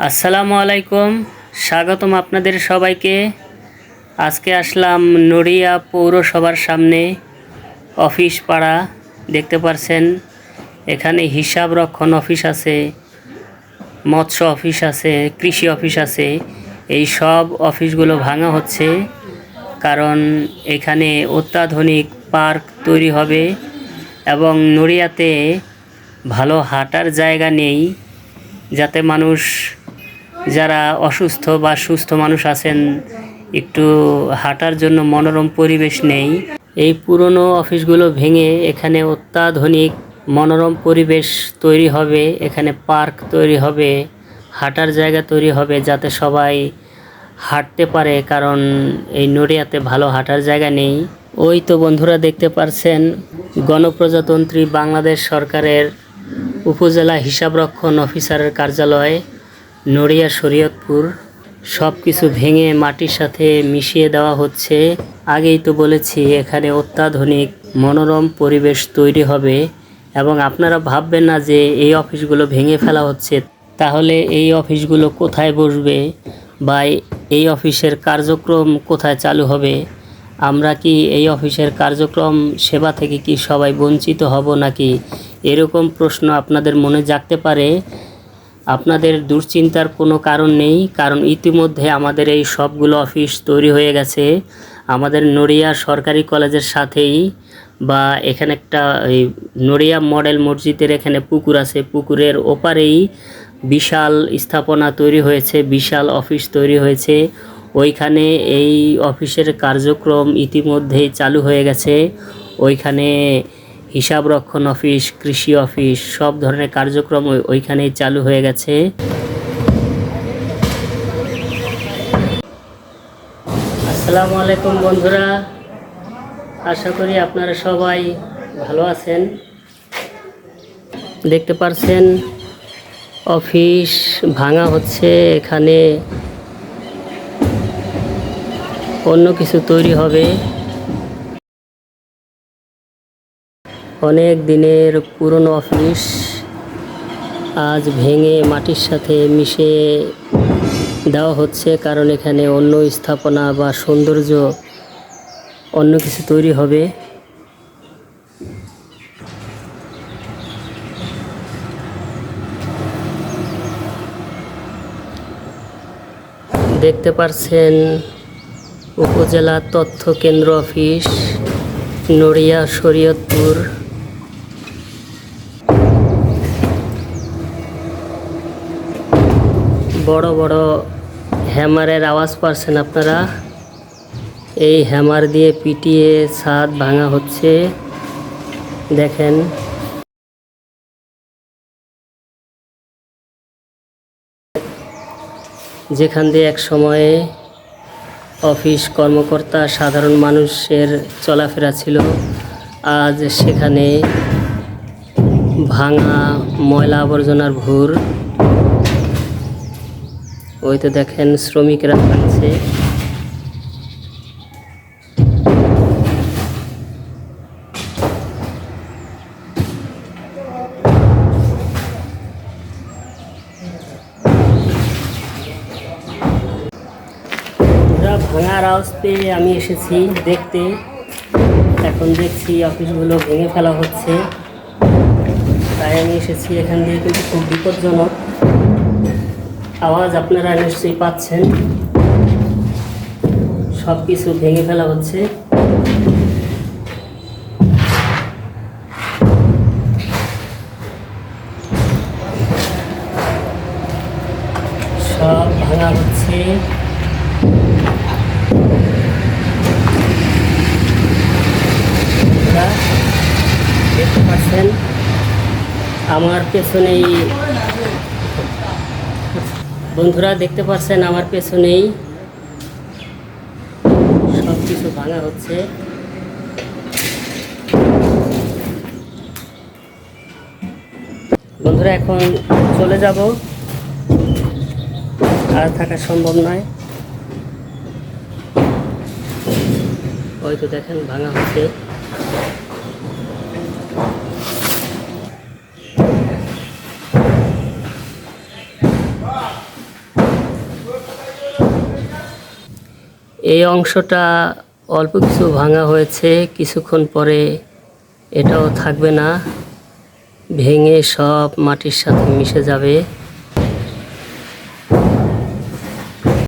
আসসালামু আলাইকুম, স্বাগতম আপনাদের সবাইকে। আজকে আসলাম নড়িয়া পৌরসভার সামনে অফিস পাড়া। দেখতে পাচ্ছেন এখানে হিসাব রক্ষণ অফিস আছে, মৎস্য অফিস আছে, কৃষি অফিস আছে। এই সব অফিসগুলো ভাঙা হচ্ছে কারণ এখানে অত্যাধুনিক পার্ক তৈরি হবে এবং নড়িয়াতে ভালো হাঁটার জায়গা নেই, যাতে মানুষ যারা অসুস্থ বা সুস্থ মানুষ আছেন একটু হাঁটার জন্য মনোরম পরিবেশ নেই। এই পুরনো অফিসগুলো ভেঙে এখানে অত্যাধুনিক মনোরম পরিবেশ তৈরি হবে, এখানে পার্ক তৈরি হবে, হাঁটার জায়গা তৈরি হবে যাতে সবাই হাঁটতে পারে, কারণ এই নড়িয়াতে ভালো হাঁটার জায়গা নেই। ওই তো বন্ধুরা দেখতে পারছেন গণপ্রজাতন্ত্রী বাংলাদেশ সরকারের উপজেলা হিসাবরক্ষণ অফিসারের কার্যালয় নড়িয়া শরীয়তপুর। সব কিছু ভেঙে মাটির সাথে মিশিয়ে দেওয়া হচ্ছে। আগেই তো বলেছি এখানে অত্যাধুনিক মনোরম পরিবেশ তৈরি হবে এবং আপনারা ভাববেন না যে এই অফিসগুলো ভেঙে ফেলা হচ্ছে, তাহলে এই অফিসগুলো কোথায় বসবে বা এই অফিসের কার্যক্রম কোথায় চালু হবে? আমরা কি এই অফিসের কার্যক্রম সেবা থেকে কি সবাই বঞ্চিত হব নাকি? এরকম প্রশ্ন আপনাদের মনে জাগতে পারে। আপনাদের দুশ্চিন্তার কোনো কারণ নেই, কারণ ইতিমধ্যে আমাদের এই সবগুলো অফিস তৈরি হয়ে গেছে। আমাদের নড়িয়া সরকারি কলেজের সাথেই, বা এখানে একটা এই নড়িয়া মডেল মসজিদের এখানে পুকুর আছে, পুকুরের ওপারেই বিশাল স্থাপনা তৈরি হয়েছে, বিশাল অফিস তৈরি হয়েছে। ওইখানে এই অফিসের কার্যক্রম ইতিমধ্যেই চালু হয়ে গেছে। ওইখানে হিসাব রক্ষণ অফিস, কৃষি অফিস, সব ধরনের কার্যক্রম ওইখানেই চালু হয়ে গেছে। আসসালামু আলাইকুম বন্ধুরা, আশা করি আপনারা সবাই ভালো আছেন। দেখতে পাচ্ছেন অফিস ভাঙা হচ্ছে, এখানে অন্য কিছু তৈরি হবে। অনেক দিনের পুরনো অফিস আজ ভেঙে মাটির সাথে মিশে দেওয়া হচ্ছে, কারণ এখানে অন্য স্থাপনা বা সৌন্দর্য অন্য কিছু তৈরি হবে। দেখতে পাচ্ছেন উপজেলা তথ্য কেন্দ্র অফিস নড়িয়া শরীয়তপুর। বড় বড় হ্যামারের আওয়াজ পাচ্ছেন আপনারা, এই হ্যামার দিয়ে পিটিয়ে ছাদ ভাঙা হচ্ছে। দেখেন যেখান দিয়ে এক সময়ে অফিস কর্মকর্তা সাধারণ মানুষের চলাফেরা ছিল, আজ সেখানে ভাঙা ময়লা আবর্জনার ভুর। ওই তো দেখেন শ্রমিকরা থাকছে। ভাঙার আওয়াজ পেয়ে আমি এসেছি দেখতে। এখন দেখছি অফিসগুলো ভেঙে ফেলা হচ্ছে, তাই আমি এসেছি। এখান দিয়ে কিন্তু খুব বিপজ্জনক আওয়াজ আপনারা নিশ্চয়ই পাচ্ছেন। সব কিছু ভেঙে ফেলা হচ্ছে। সব ভাঙা হচ্ছে। দেখতে পাচ্ছেন আমার পেছনেই, বন্ধুরা দেখতে পাচ্ছেন আমার পেছনেই সব কিছু ভাঙা হচ্ছে। বন্ধুরা এখন চলে যাব, আর থাকা সম্ভব নয়। হয়তো দেখেন ভাঙা হচ্ছে। এই অংশটা অল্প কিছু ভাঙা হয়েছে, কিছুক্ষণ পরে এটাও থাকবে না, ভেঙে সব মাটির সাথে মিশে যাবে।